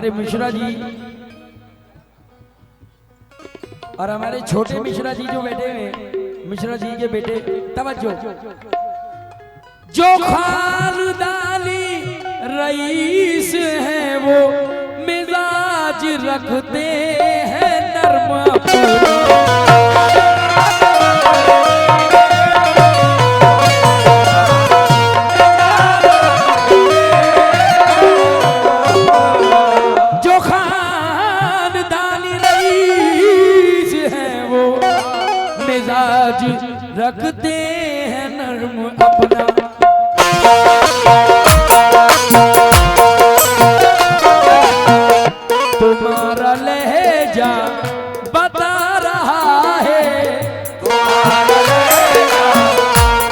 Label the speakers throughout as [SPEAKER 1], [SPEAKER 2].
[SPEAKER 1] हमारे मिश्रा जी और हमारे छोटे मिश्रा जी जो बैठे हैं, मिश्रा जी के बेटे, तवज्जो। जो खानदानी रईस हैं वो मिजाज रखते हैं नर्म। रखते हैं नर्म अपना। तुम्हारा लहजा बता रहा है, तुम्हारा लहजा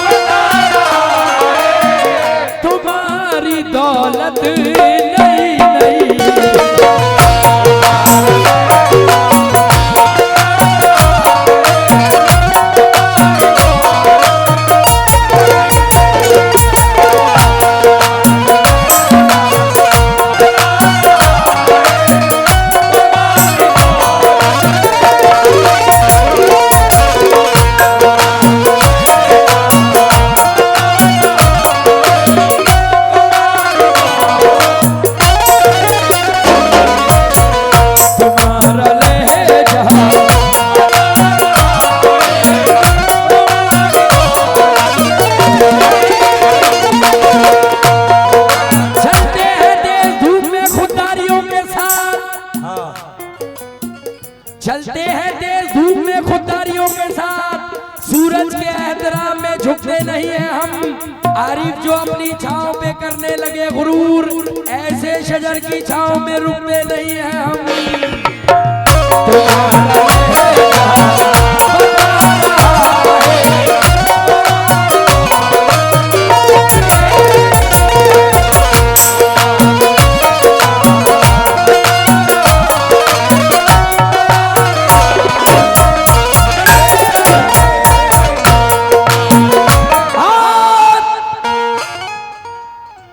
[SPEAKER 1] बता रहा है, तुम्हारी दौलत नहीं नहीं। चलते हैं तेज धूप में खुददारियों के साथ, सूरज के एहतराम में झुकते नहीं है हम। आरिफ जो अपनी छांव पे करने लगे गुरूर, ऐसे शजर की छांव में रुकते नहीं है हम।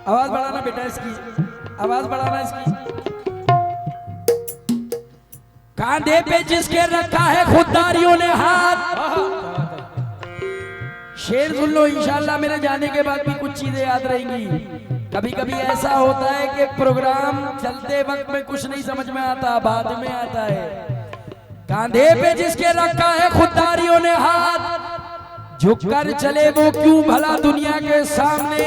[SPEAKER 1] आवाज बढ़ाना बेटा, इसकी आवाज बढ़ाना इसकी। कांधे पे जिसके रखा है खुददारियों ने हाथ, शेर सुन लो, इंशाल्लाह मेरे जाने के बाद भी कुछ चीजें याद रहेंगी। कभी कभी ऐसा होता है कि प्रोग्राम चलते वक्त में कुछ नहीं समझ में आता, बाद में आता है। कांधे पे जिसके रखा है खुददारियों ने हाथ, झुककर चले वो क्यों भला दुनिया के सामने।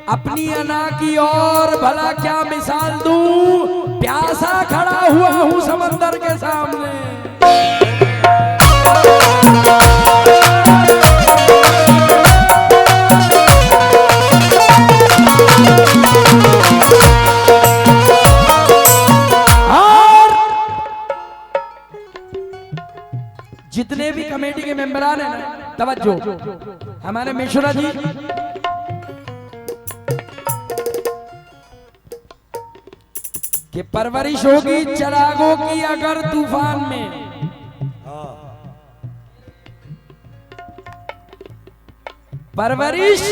[SPEAKER 1] अपनी अना की और भला क्या मिसाल दूं, प्यासा खड़ा हुआ हूं समंदर के सामने। और जितने भी कमेटी के मेंबरान हैं ना, तवज्जो, हमारे मिश्रा जी कि परवरिश होगी चिरागों की अगर तूफान में, परवरिश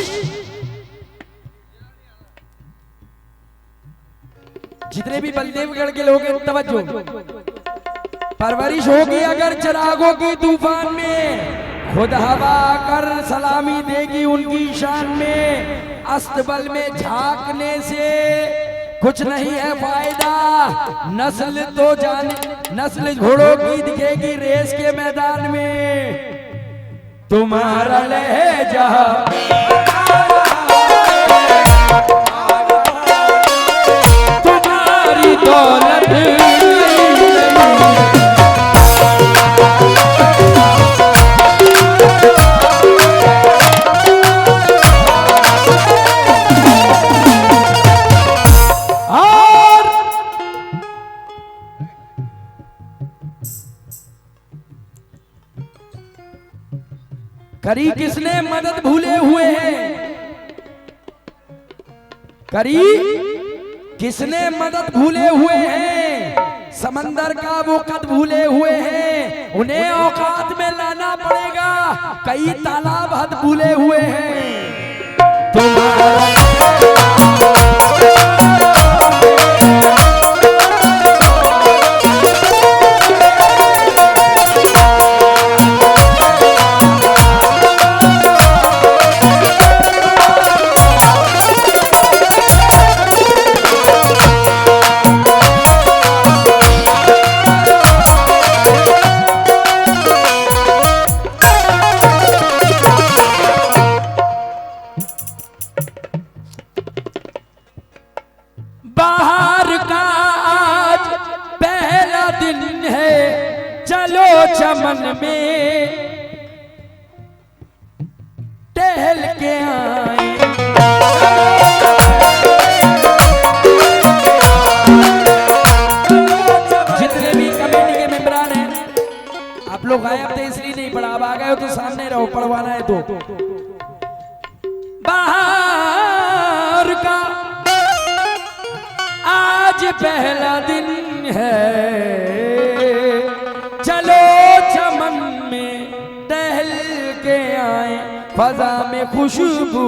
[SPEAKER 1] जितने भी बलदेवगढ़ के लोग हैं, तवज्जो, परवरिश होगी अगर चिरागों की तूफान में, खुद हवा कर सलामी देगी उनकी शान में। अस्तबल में झांकने से कुछ नहीं है फायदा, नस्ल तो जाने, नस्ल घोड़ों की दिखेगी रेस के मैदान में। तुम्हारा लहजा तुम्हारी दौलत। करी किसने मदद भूले हुए हैं, करी किसने मदद भूले हुए हैं। समंदर का वो कद भूले हुए हैं, उन्हें औकात में लाना पड़ेगा। कई तालाब हद भूले हुए हैं। तुम्हारा दिन है चलो चमन में टहल के आए। जितने भी कमेटी के मेंबरान हैं आप लोग गायब थे इसलिए नहीं पढ़ा, अब आ गए हो तो सामने रहो, पढ़वाना है तो। बाहर का आज पहला दिन है चलो चमन में टहल के आए, फजा में खुशबू